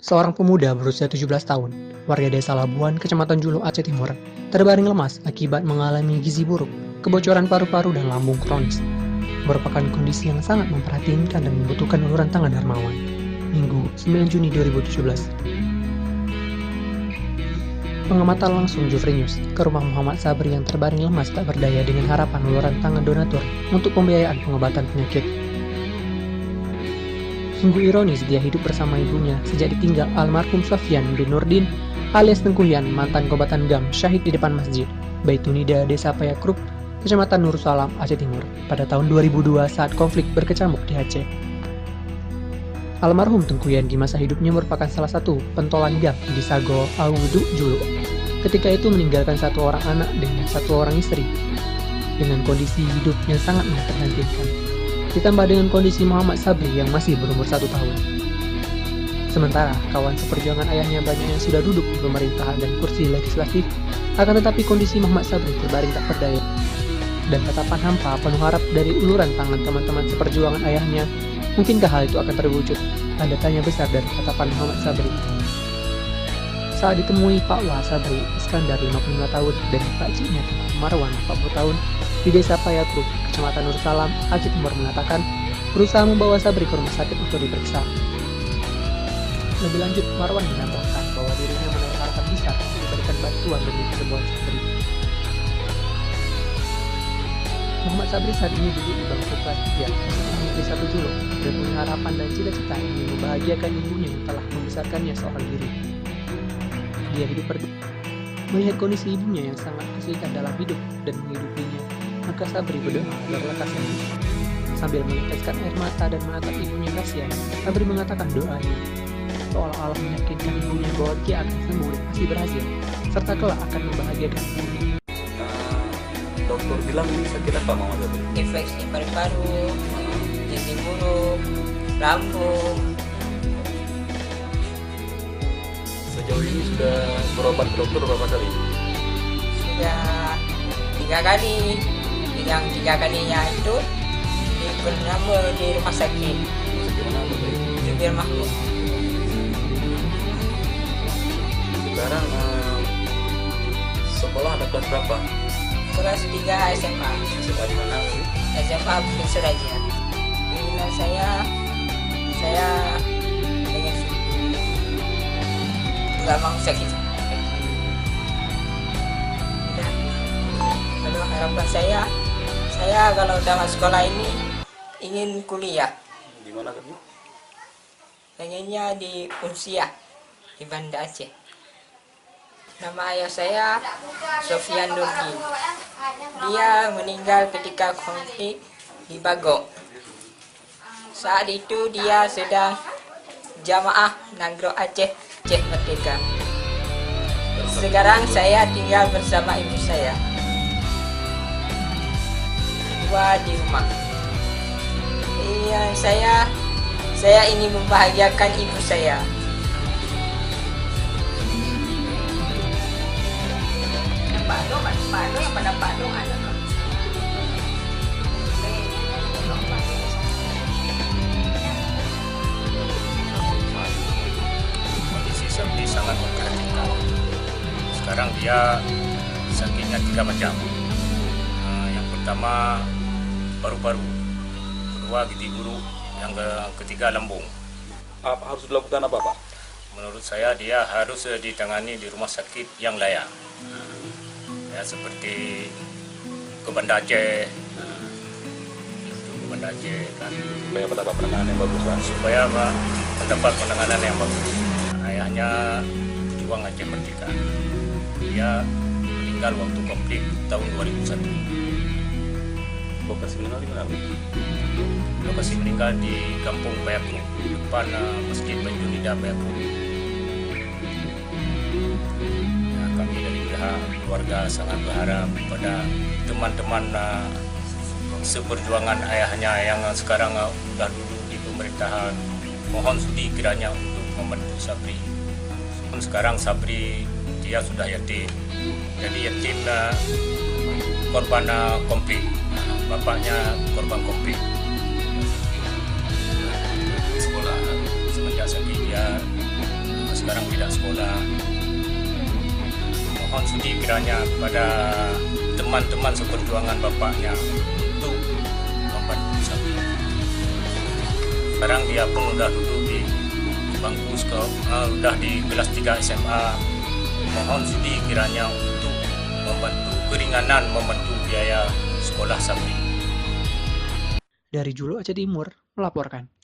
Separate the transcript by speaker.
Speaker 1: Seorang pemuda berusia 17 tahun, warga desa Labuan, Kecamatan Julo, Aceh Timur, terbaring lemas akibat mengalami gizi buruk, kebocoran paru-paru dan lambung kronis. Merupakan kondisi yang sangat memprihatinkan dan membutuhkan uluran tangan dermawan. Minggu, 9 Juni 2017. Pengamatan langsung Jufri News ke rumah Muhammad Sabri yang terbaring lemas tak berdaya dengan harapan uluran tangan donatur untuk pembiayaan pengobatan penyakit. Sungguh ironis dia hidup bersama ibunya sejak ditinggal almarhum Sofyan bin Nurdin alias Tengkuhian, mantan kombatan GAM, syahid di depan masjid Baitunida, Desa Payakrup, Kecamatan Nursalam, Aceh Timur pada tahun 2002 saat konflik berkecamuk di Aceh. Almarhum Tengkuhian di masa hidupnya merupakan salah satu pentolan GAM di Sago Awudu Julu. Ketika itu meninggalkan satu orang anak dengan satu orang istri dengan kondisi hidup yang sangat memprihatinkan. Ditambah dengan kondisi Muhammad Sabri yang masih berumur 1 tahun. Sementara kawan seperjuangan ayahnya banyak yang sudah duduk di pemerintahan dan kursi legislatif, akan tetapi kondisi Muhammad Sabri terbaring tak berdaya. Dan tatapan hampa penuh harap dari uluran tangan teman-teman seperjuangan ayahnya, mungkinkah hal itu akan terwujud? Tanda tanya besar dari tatapan Muhammad Sabri. Saat ditemui Pak Wah Sabri Iskandar 55 tahun dan Pak Ciknya Marwan 40 tahun di Desa Payakrup, Kecamatan Nursalam, Aceh Timur mengatakan berusaha membawa Sabri ke rumah sakit untuk diperiksa. Lebih lanjut, Marwan menambahkan bahwa dirinya menaruh harapan besar untuk diberikan bantuan demi kesembuhan Sabri. Muhammad Sabri saat ini duduk di bangku kelas 3 di Desa Julo dan punya harapan dan cita-cita ingin membahagiakan ibunya yang telah membesarkannya seorang diri. Dia hidup melihat kondisi ibunya yang sangat kesulitan dalam hidup dan menghidupinya, maka Sabri berdoa agar lekas sembuh. Sambil meneteskan air mata dan menatap ibunya kasihan, Sabri mengatakan doanya, seolah-olah meyakinkan ibunya bahwa dia akan sembuh dan pasti berhasil, serta kelak akan membahagiakan ibunya.
Speaker 2: Dokter bilang ini sakit apa Mama Sabri?
Speaker 3: Infeksi paru-paru, gizi buruk, lambung.
Speaker 2: Sejauh ini sudah berobat ke dokter berapa kali?
Speaker 3: Sudah 3 kali. Yang 3 kalinya itu di rumah sakit Jubir Mahmud.
Speaker 2: Sekarang sekolah ada kelas berapa?
Speaker 3: Kelas 3 SMA.
Speaker 2: Sekolah di mana?
Speaker 3: SMA Bukit Suraja. Keinginan saya pengen nggak mau sakit. Dan kalau harapan saya kalau dalam sekolah ini ingin kuliah.
Speaker 2: Di mana kan?
Speaker 3: Pengennya di Unsia di Banda Aceh. Nama ayah saya Sofyan Nurdin. Dia meninggal ketika konflik di Bago. Saat itu dia sedang jamaah Nagro Aceh Merdeka. Sekarang saya tinggal bersama ibu saya. Dua di rumah. Iya, saya ingin membahagiakan ibu saya.
Speaker 4: Kondisi Sabri sangat memprihatinkan. Sekarang dia sakitnya 3 macam. Yang pertama paru-paru, kedua gizi buruk, yang ketiga lambung.
Speaker 2: Apa harus dilakukan apa Pak?
Speaker 4: Menurut saya dia harus ditangani di rumah sakit yang layak. Ya, seperti ke Banda Aceh, kan.
Speaker 2: Supaya mendapat penanganan yang bagus Pak.
Speaker 4: Supaya mendapat penanganan yang bagus. Ayahnya pejuang Aceh Merdeka. Dia meninggal waktu konflik tahun 2001.
Speaker 2: Lokasi meninggal di mana?
Speaker 4: Lokasi meninggal di Kampung Payakrup, depan Masjid Baitunida Payakrup. Ya, kami dari pihak keluarga sangat berharap kepada teman-teman seperjuangan ayahnya yang sekarang sudah duduk di pemerintahan, mohon sudi kiranya untuk membantu Sabri. Sekarang Sabri dia sudah yatim, jadi yatim korban konflik. Bapaknya korban konflik. Sekolah semenjak sakit dia kiranya pada teman-teman seperjuangan bapaknya untuk membantu Sabri. Sekarang dia pun udah duduk di bangku udah di kelas 3 SMA. Mohon Sudi kiranya untuk membantu keringanan, membantu biaya sekolah Sabri.
Speaker 1: Dari Julu Aceh Timur melaporkan.